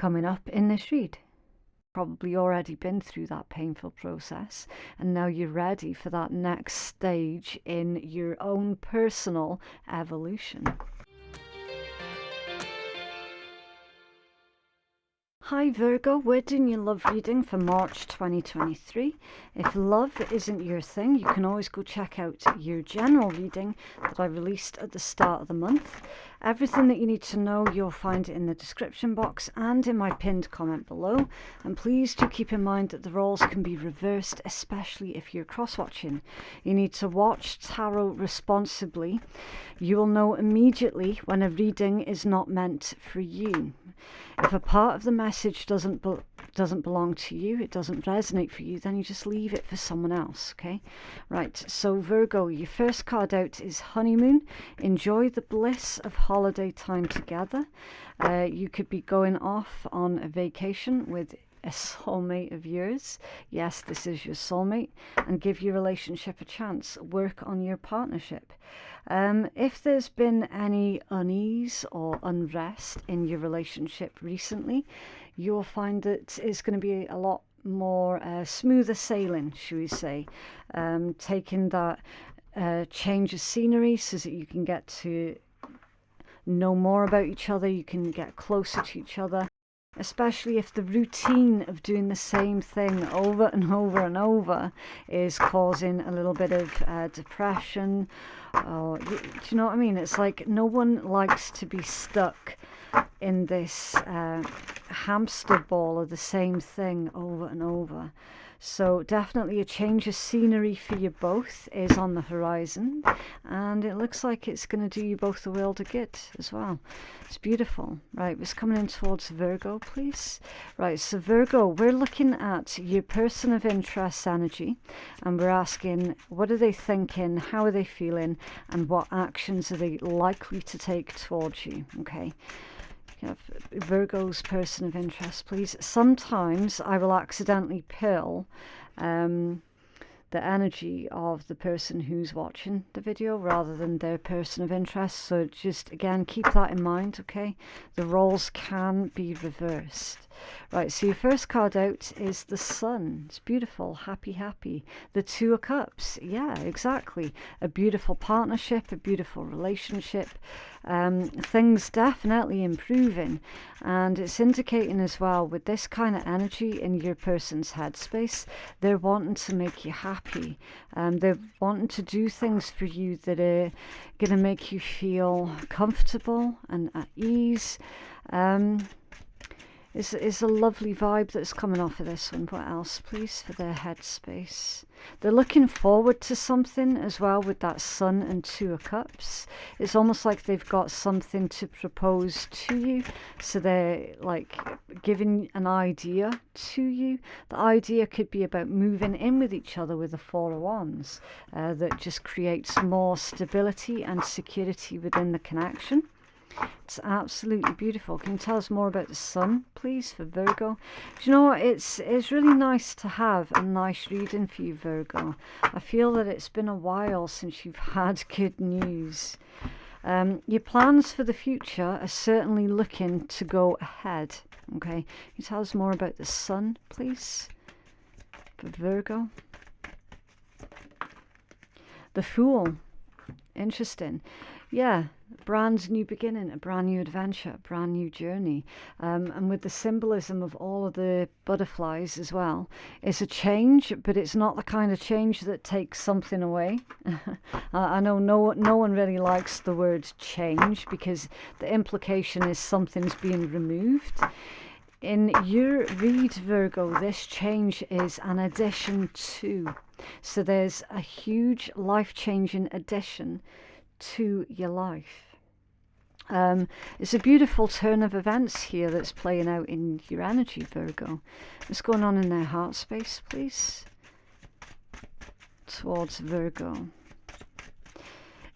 coming up in this read. Probably already been through that painful process, and now you're ready for that next stage in your own personal evolution. Hi Virgo, we're doing your love reading for March 2023. If love isn't your thing, you can always go check out your general reading that I released at the start of the month. Everything that you need to know, you'll find it in the description box and in my pinned comment below. And please do keep in mind that the roles can be reversed, especially if you're cross-watching. You need to watch tarot responsibly. You will know immediately when a reading is not meant for you. If a part of the message doesn't belong to you, it doesn't resonate for you, then you just leave it for someone else, okay? Right, so Virgo, your first card out is Honeymoon. Enjoy the bliss of holiday time together. You could be going off on a vacation with a soulmate of yours. Yes, this is your soulmate, and give your relationship a chance. Work on your partnership. If there's been any unease or unrest in your relationship recently, you'll find that it's going to be a lot more smoother sailing, should we say. Taking that change of scenery so that you can get to know more about each other, you can get closer to each other. Especially if the routine of doing the same thing over and over and over is causing a little bit of depression. Do you know what I mean? It's like no one likes to be stuck in this hamster ball of the same thing over and over. So definitely a change of scenery for you both is on the horizon, and it looks like it's going to do you both the world of good as well. It's beautiful. Right, it's coming in towards Virgo, please. Right, so Virgo, we're looking at your person of interest energy, and we're asking, what are they thinking, how are they feeling, and what actions are they likely to take towards you, okay? Virgo's person of interest, please. Sometimes I will accidentally pull the energy of the person who's watching the video rather than their person of interest, so just again keep that in mind, okay? The roles can be reversed. Right, so your first card out is the Sun. It's beautiful, happy, happy. The Two of Cups, yeah, exactly. A beautiful partnership, a beautiful relationship. Things definitely improving, and it's indicating as well with this kind of energy in your person's headspace, they're wanting to make you happy. They're wanting to do things for you that are going to make you feel comfortable and at ease. It's a lovely vibe that's coming off of this one. What else, please, for their headspace? They're looking forward to something as well with that Sun and Two of Cups. It's almost like they've got something to propose to you. So they're like giving an idea to you. The idea could be about moving in with each other with the Four of Wands. That just creates more stability and security within the connection. It's absolutely beautiful. Can you tell us more about the Sun, please, for Virgo? Do you know what? It's really nice to have a nice reading for you, Virgo. I feel that it's been a while since you've had good news. Your plans for the future are certainly looking to go ahead. Okay. Can you tell us more about the Sun, please, for Virgo? The Fool. Interesting. Yeah, brand new beginning, a brand new adventure, a brand new journey. And with the symbolism of all of the butterflies as well, it's a change, but it's not the kind of change that takes something away. I know no one really likes the word change because the implication is something's being removed. In your read, Virgo, this change is an addition to. So there's a huge life-changing addition to your life. It's a beautiful turn of events here that's playing out in your energy, Virgo. What's going on in their heart space, please? Towards Virgo.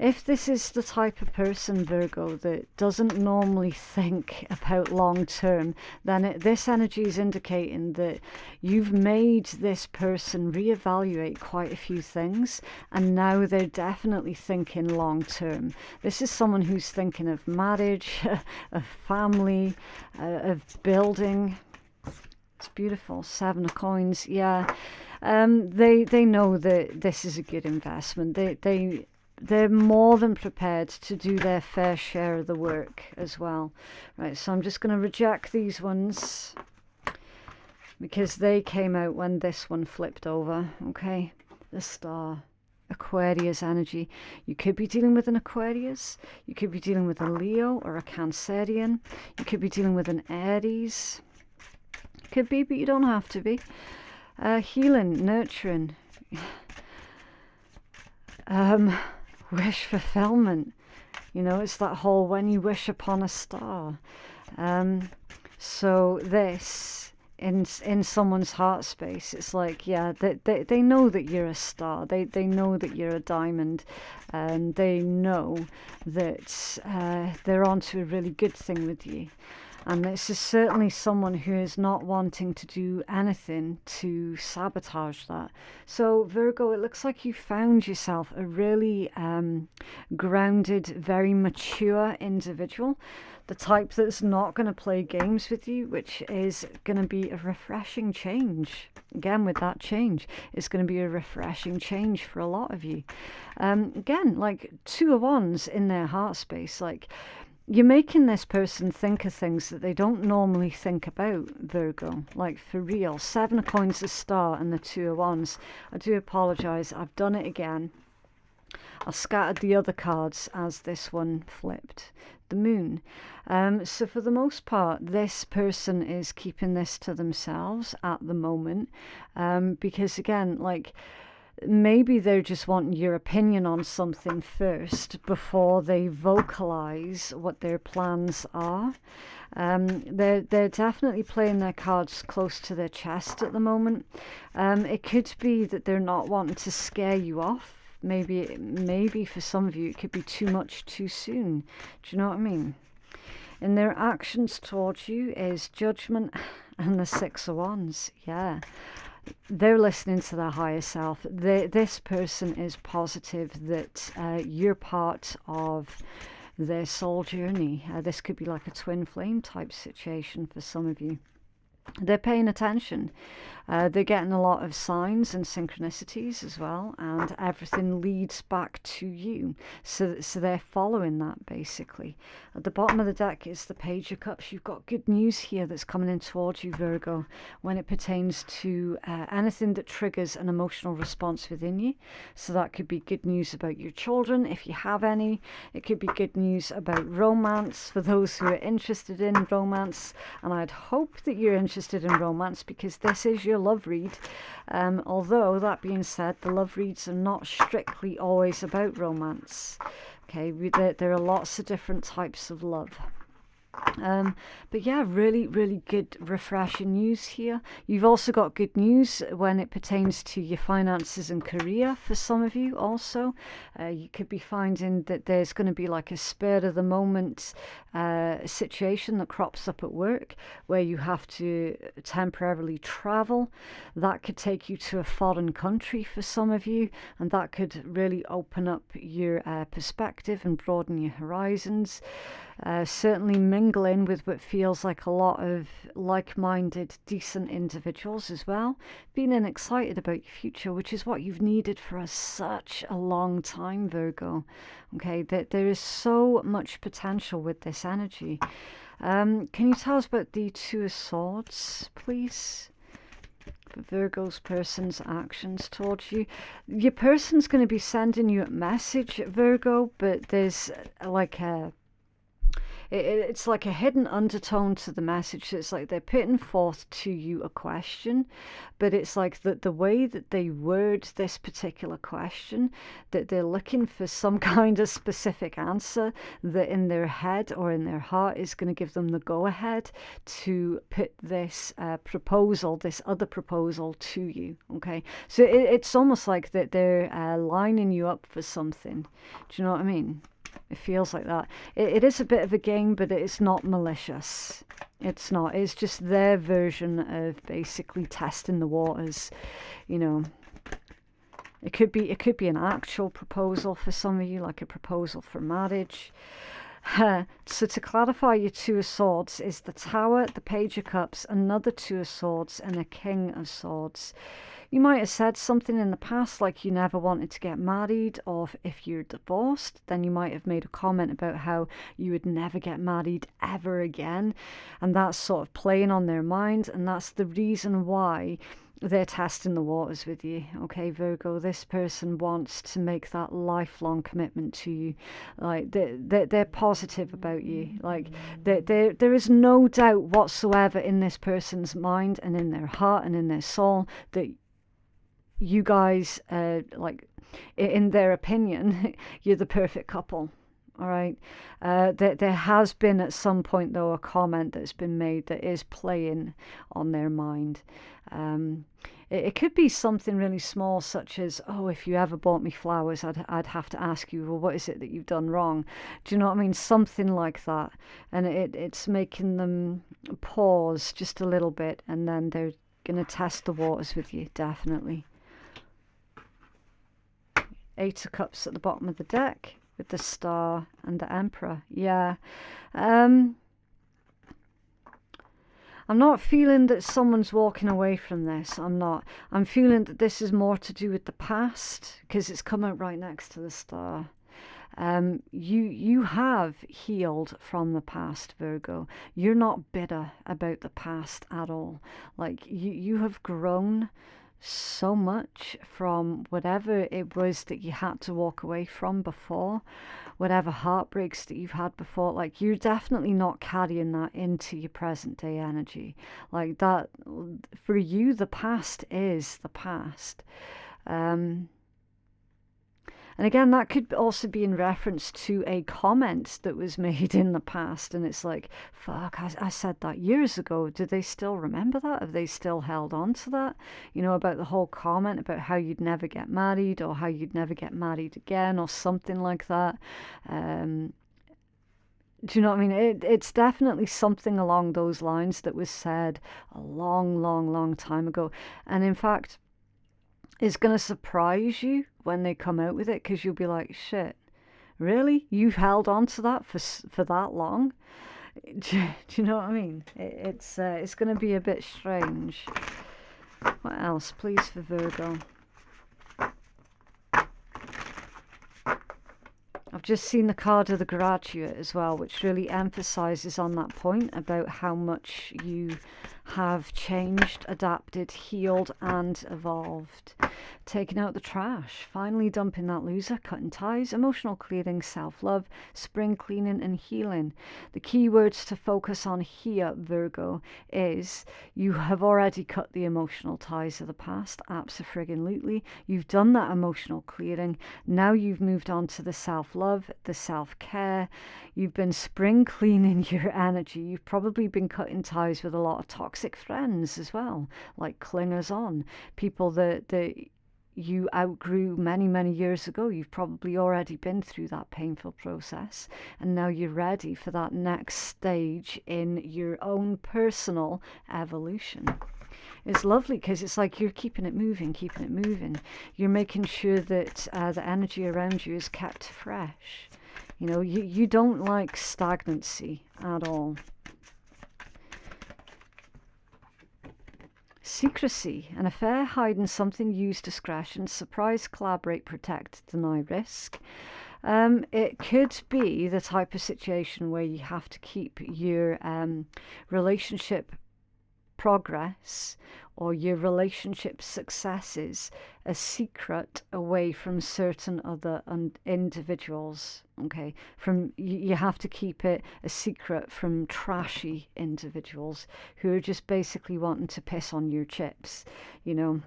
If this is the type of person, Virgo, that doesn't normally think about long term, then this energy is indicating that you've made this person reevaluate quite a few things, and now they're definitely thinking long term. This is someone who's thinking of marriage, of family, of building. It's beautiful. 7 of coins. Yeah. They know that this is a good investment. They're more than prepared to do their fair share of the work as well. Right, so I'm just going to reject these ones because they came out when this one flipped over. Okay, the Star. Aquarius energy. You could be dealing with an Aquarius. You could be dealing with a Leo or a Cancerian. You could be dealing with an Aries. Could be, but you don't have to be. Healing, nurturing. Wish fulfillment. You know, it's that whole when you wish upon a star. So this, in someone's heart space, it's like, yeah, they know that you're a star. They know that you're a diamond. And they know that they're onto a really good thing with you. And this is certainly someone who is not wanting to do anything to sabotage that. So Virgo, it looks like you found yourself a really grounded, very mature individual. The type that's not going to play games with you, which is going to be a refreshing change. Again, with that change, it's going to be a refreshing change for a lot of you. Again, like 2 of Wands in their heart space, like you're making this person think of things that they don't normally think about, Virgo. Like, for real. 7 of coins, the Star, and the 2 of Wands. I do apologise. I've done it again. I scattered the other cards as this one flipped. The Moon. So for the most part, this person is keeping this to themselves at the moment. Because, again, like, maybe they're just wanting your opinion on something first before they vocalize what their plans are. They're definitely playing their cards close to their chest at the moment. It could be that they're not wanting to scare you off. Maybe for some of you it could be too much too soon. Do you know what I mean? And their actions towards you is Judgment and the 6 of Wands. Yeah. They're listening to their higher self. This person is positive that you're part of their soul journey. This could be like a twin flame type situation for some of you. They're paying attention. They're getting a lot of signs and synchronicities as well, and everything leads back to you. So they're following that, basically. At the bottom of the deck is the Page of Cups. You've got good news here that's coming in towards you, Virgo, when it pertains to anything that triggers an emotional response within you. So that could be good news about your children, if you have any. It could be good news about romance, for those who are interested in romance. And I'd hope that you're interested in romance, because this is your love read. Although, that being said, the love reads are not strictly always about romance. Okay, there are lots of different types of love. But yeah, really, really good, refreshing news here. You've also got good news when it pertains to your finances and career for some of you also. You could be finding that there's going to be like a spur of the moment situation that crops up at work where you have to temporarily travel. That could take you to a foreign country for some of you, and that could really open up your perspective and broaden your horizons. Certainly mingle in with what feels like a lot of like-minded, decent individuals as well. Feeling excited about your future, which is what you've needed for such a long time, Virgo. Okay, there is so much potential with this energy. Can you tell us about the 2 of Swords, please? Virgo's person's actions towards you. Your person's going to be sending you a message, Virgo, but there's like it's like a hidden undertone to the message. It's like they're putting forth to you a question, but it's like the way that they word this particular question, that they're looking for some kind of specific answer that in their head or in their heart is going to give them the go-ahead to put this proposal, this other proposal to you, okay? So it's almost like that they're lining you up for something. Do you know what I mean? It feels like that. It is a bit of a game, but it's not malicious. It's not. It's just their version of basically testing the waters. You know, it could be an actual proposal for some of you, like a proposal for marriage. So to clarify, your Two of Swords is the Tower, the Page of Cups, another Two of Swords, and a King of Swords. You might have said something in the past like you never wanted to get married, or if you're divorced, then you might have made a comment about how you would never get married ever again. And that's sort of playing on their mind, and that's the reason why they're testing the waters with you. Okay, Virgo, this person wants to make that lifelong commitment to you. Like, they're positive about you. Like, there is no doubt whatsoever in this person's mind and in their heart and in their soul that you guys, like, in their opinion, you're the perfect couple. All right. There has been at some point, though, a comment that's been made that is playing on their mind. It could be something really small, such as, oh, if you ever bought me flowers, I'd have to ask you, well, what is it that you've done wrong? Do you know what I mean? Something like that. And it's making them pause just a little bit, and then they're going to test the waters with you, definitely. Eight of Cups at the bottom of the deck with the Star and the Emperor. Yeah. I'm not feeling that someone's walking away from this. I'm not. I'm feeling that this is more to do with the past, because it's come out right next to the Star. You have healed from the past, Virgo. You're not bitter about the past at all. Like, you have grown so much from whatever it was that you had to walk away from before, whatever heartbreaks that you've had before. Like, you're definitely not carrying that into your present day energy. Like, that, for you, the past is the past. And again, that could also be in reference to a comment that was made in the past. And it's like, fuck, I said that years ago. Do they still remember that? Have they still held on to that? You know, about the whole comment about how you'd never get married, or how you'd never get married again, or something like that. Do you know what I mean? It's definitely something along those lines that was said a long, long, long time ago. And in fact, it's going to surprise you when they come out with it, because you'll be like, shit, really? You've held on to that for that long? Do you know what I mean? It's going to be a bit strange. What else, please, for Virgo? I've just seen the card of the Graduate as well, which really emphasizes on that point about how much you have changed, adapted, healed, and evolved. Taking out the trash, finally dumping that loser, cutting ties, emotional clearing, self-love, spring cleaning, and healing. The key words to focus on here, Virgo, is you have already cut the emotional ties of the past, abso-friggin-lutely. You've done that emotional clearing. Now you've moved on to the self-love, the self-care. You've been spring cleaning your energy. You've probably been cutting ties with a lot of toxic friends as well, like clingers on, people that you outgrew many, many years ago. You've probably already been through that painful process, and now you're ready for that next stage in your own personal evolution. It's lovely because it's like you're keeping it moving, keeping it moving. You're making sure that the energy around you is kept fresh. You know, you don't like stagnancy at all. Secrecy, an affair, hiding something, use discretion, surprise, collaborate, protect, deny risk. It could be the type of situation where you have to keep your relationship progress or your relationship successes a secret away from certain other individuals. Okay, you have to keep it a secret from trashy individuals who are just basically wanting to piss on your chips, you know.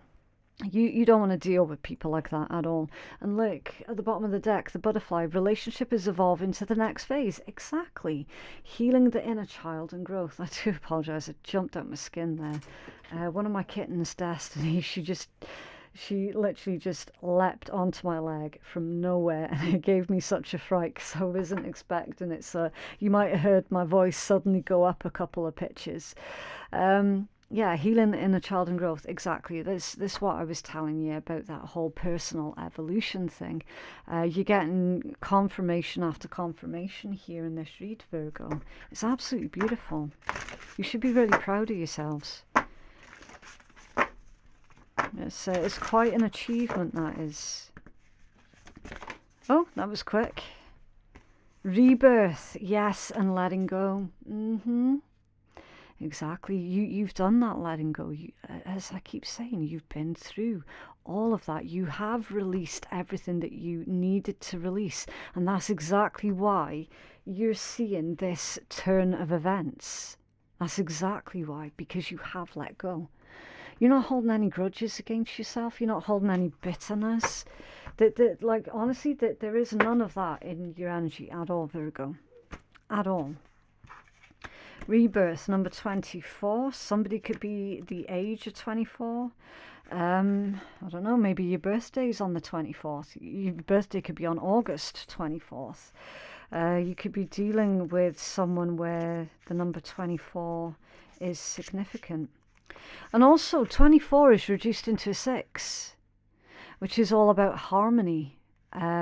You don't want to deal with people like that at all. And look, at the bottom of the deck, the butterfly, relationship is evolving to the next phase. Exactly. Healing the inner child and growth. I do apologise, I jumped out my skin there. One of my kittens, Destiny, she literally just leapt onto my leg from nowhere, and it gave me such a fright because I wasn't expecting it. So you might have heard my voice suddenly go up a couple of pitches. Yeah, healing the inner child and growth. Exactly. This what I was telling you about that whole personal evolution thing. You're getting confirmation after confirmation here in this read, Virgo. It's absolutely beautiful. You should be really proud of yourselves. It's quite an achievement, that is. Oh, that was quick. Rebirth, yes, and letting go. Exactly. You've done that letting go. As I keep saying, you've been through all of that. You have released everything that you needed to release. And that's exactly why you're seeing this turn of events. That's exactly why, because you have let go. You're not holding any grudges against yourself. You're not holding any bitterness. Like, honestly, there is none of that in your energy at all, Virgo. At all. Rebirth, number 24. Somebody could be the age of 24. I don't know, maybe your birthday's on the 24th. Your birthday could be on August 24th. You could be dealing with someone where the number 24 is significant. And also, 24 is reduced into a 6, which is all about harmony,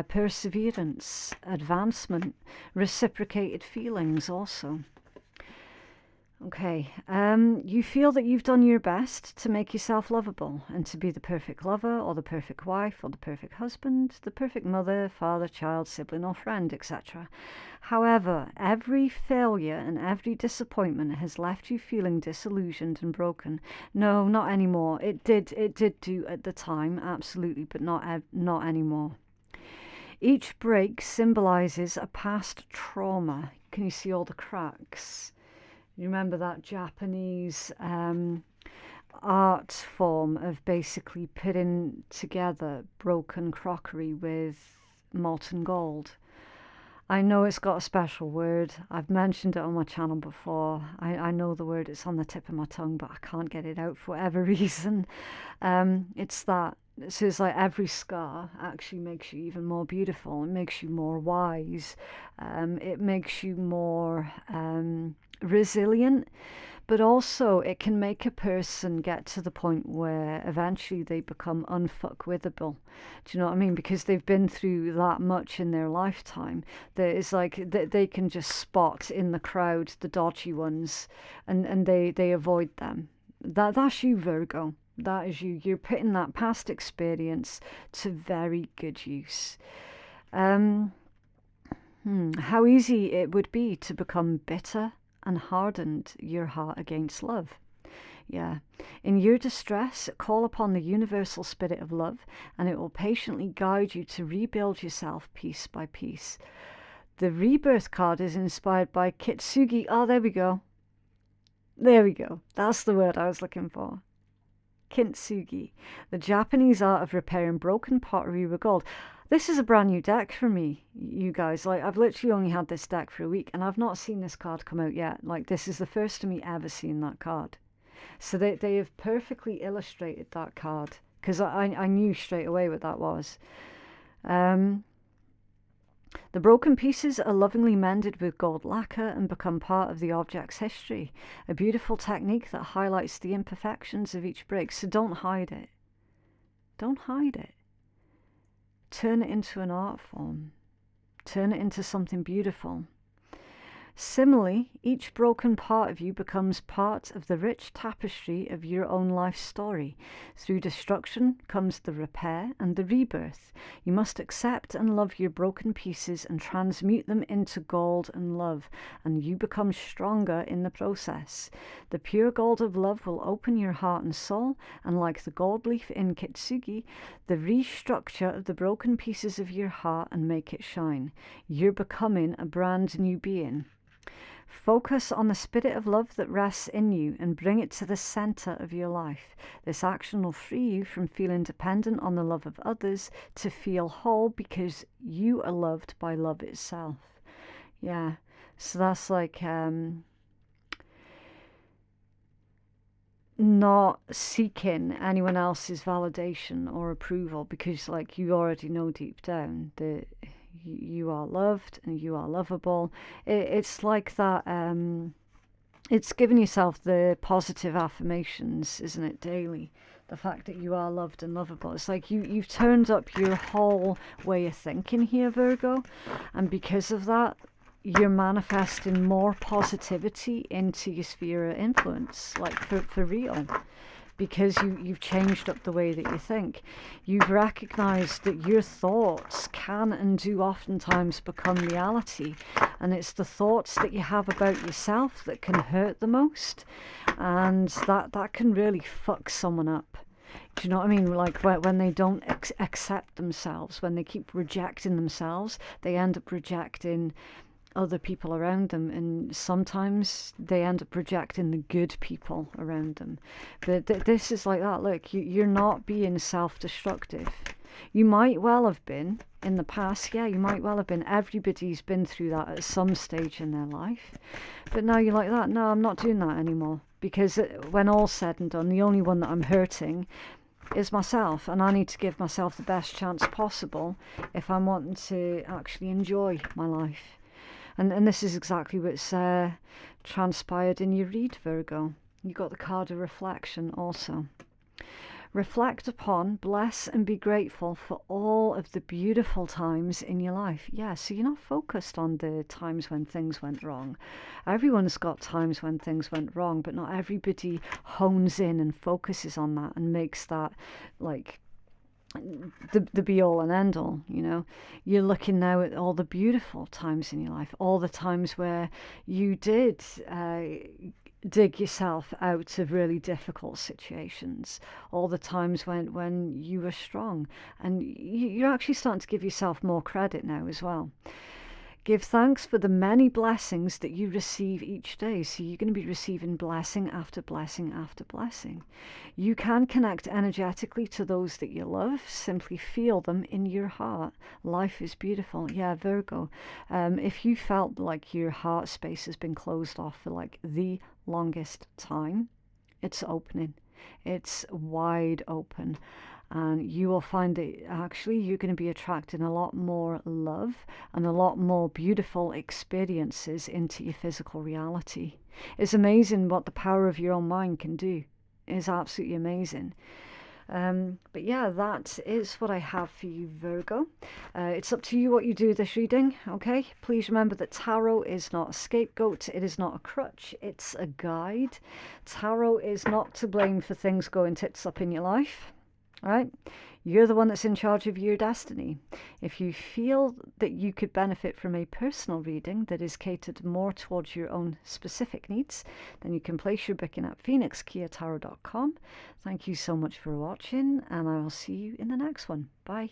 perseverance, advancement, reciprocated feelings also. Okay, you feel that you've done your best to make yourself lovable and to be the perfect lover or the perfect wife or the perfect husband, the perfect mother, father, child, sibling or friend, etc. However, every failure and every disappointment has left you feeling disillusioned and broken. No, not anymore. It did do at the time, absolutely, but not anymore. Each break symbolizes a past trauma. Can you see all the cracks? You remember that Japanese art form of basically putting together broken crockery with molten gold? I know it's got a special word. I've mentioned it on my channel before. I know the word. It's on the tip of my tongue, but I can't get it out for whatever reason. It's that. So it's like every scar actually makes you even more beautiful. It makes you more wise. It makes you more resilient, but also it can make a person get to the point where eventually they become unfuckwithable. Do you know what I mean? Because they've been through that much in their lifetime that it's like they can just spot in the crowd the dodgy ones, and they avoid them. That's you, Virgo. That is you. You're putting that past experience to very good use. How easy it would be to become bitter and hardened your heart against love. Yeah. In your distress, call upon the universal spirit of love, and it will patiently guide you to rebuild yourself piece by piece. The rebirth card is inspired by Kintsugi. Oh, there we go. There we go. That's the word I was looking for. Kintsugi, the Japanese art of repairing broken pottery with gold. This is a brand new deck for me, you guys. Like, I've literally only had this deck for a week, and I've not seen this card come out yet. Like, this is the first of me ever seeing that card. So they have perfectly illustrated that card, because I knew straight away what that was. The broken pieces are lovingly mended with gold lacquer and become part of the object's history. A beautiful technique that highlights the imperfections of each break. So don't hide it. Don't hide it. Turn it into an art form. Turn it into something beautiful. Similarly, each broken part of you becomes part of the rich tapestry of your own life story. Through destruction comes the repair and the rebirth. You must accept and love your broken pieces and transmute them into gold and love, and you become stronger in the process. The pure gold of love will open your heart and soul, and like the gold leaf in Kitsugi, the restructure of the broken pieces of your heart and make it shine. You're becoming a brand new being. Focus on the spirit of love that rests in you and bring it to the center of your life. This action will free you from feeling dependent on the love of others to feel whole because you are loved by love itself. Yeah, so that's like not seeking anyone else's validation or approval, because like you already know deep down that you are loved and you are lovable. It's like that. It's giving yourself the positive affirmations, isn't it, daily? The fact that you are loved and lovable. It's like you've turned up your whole way of thinking here, Virgo, and because of that, you're manifesting more positivity into your sphere of influence, like for real. Because you've changed up the way that you think. You've recognized that your thoughts can and do oftentimes become reality. And it's the thoughts that you have about yourself that can hurt the most. And that can really fuck someone up. Do you know what I mean? Like when they don't accept themselves, when they keep rejecting themselves, they end up rejecting other people around them, and sometimes they end up rejecting the good people around them. But this is like that. Look, you're not being self-destructive. You might well have been in the past. Yeah, you might well have been. Everybody's been through that at some stage in their life. But now you're like that. No, I'm not doing that anymore, because when all's said and done, the only one that I'm hurting is myself, and I need to give myself the best chance possible if I'm wanting to actually enjoy my life. And this is exactly what's transpired in your read, Virgo. You got the card of reflection also. Reflect upon, bless and be grateful for all of the beautiful times in your life. Yeah, so you're not focused on the times when things went wrong. Everyone's got times when things went wrong, but not everybody hones in and focuses on that and makes that like the be all and end all. You know, you're looking now at all the beautiful times in your life, all the times where you did dig yourself out of really difficult situations, all the times when you were strong, and you're actually starting to give yourself more credit now as well. Give thanks for the many blessings that you receive each day. So you're going to be receiving blessing after blessing after blessing. You can connect energetically to those that you love. Simply feel them in your heart. Life is beautiful. Yeah, Virgo. If you felt like your heart space has been closed off for like the longest time, it's opening. It's wide open. And you will find that actually you're going to be attracting a lot more love and a lot more beautiful experiences into your physical reality. It's amazing what the power of your own mind can do. It's absolutely amazing. But yeah, that is what I have for you, Virgo. It's up to you what you do with this reading, okay? Please remember that tarot is not a scapegoat. It is not a crutch. It's a guide. Tarot is not to blame for things going tits up in your life. Right? You're the one that's in charge of your destiny. If you feel that you could benefit from a personal reading that is catered more towards your own specific needs, then you can place your booking at phoenixkeiatarot.com. Thank you so much for watching, and I will see you in the next one. Bye.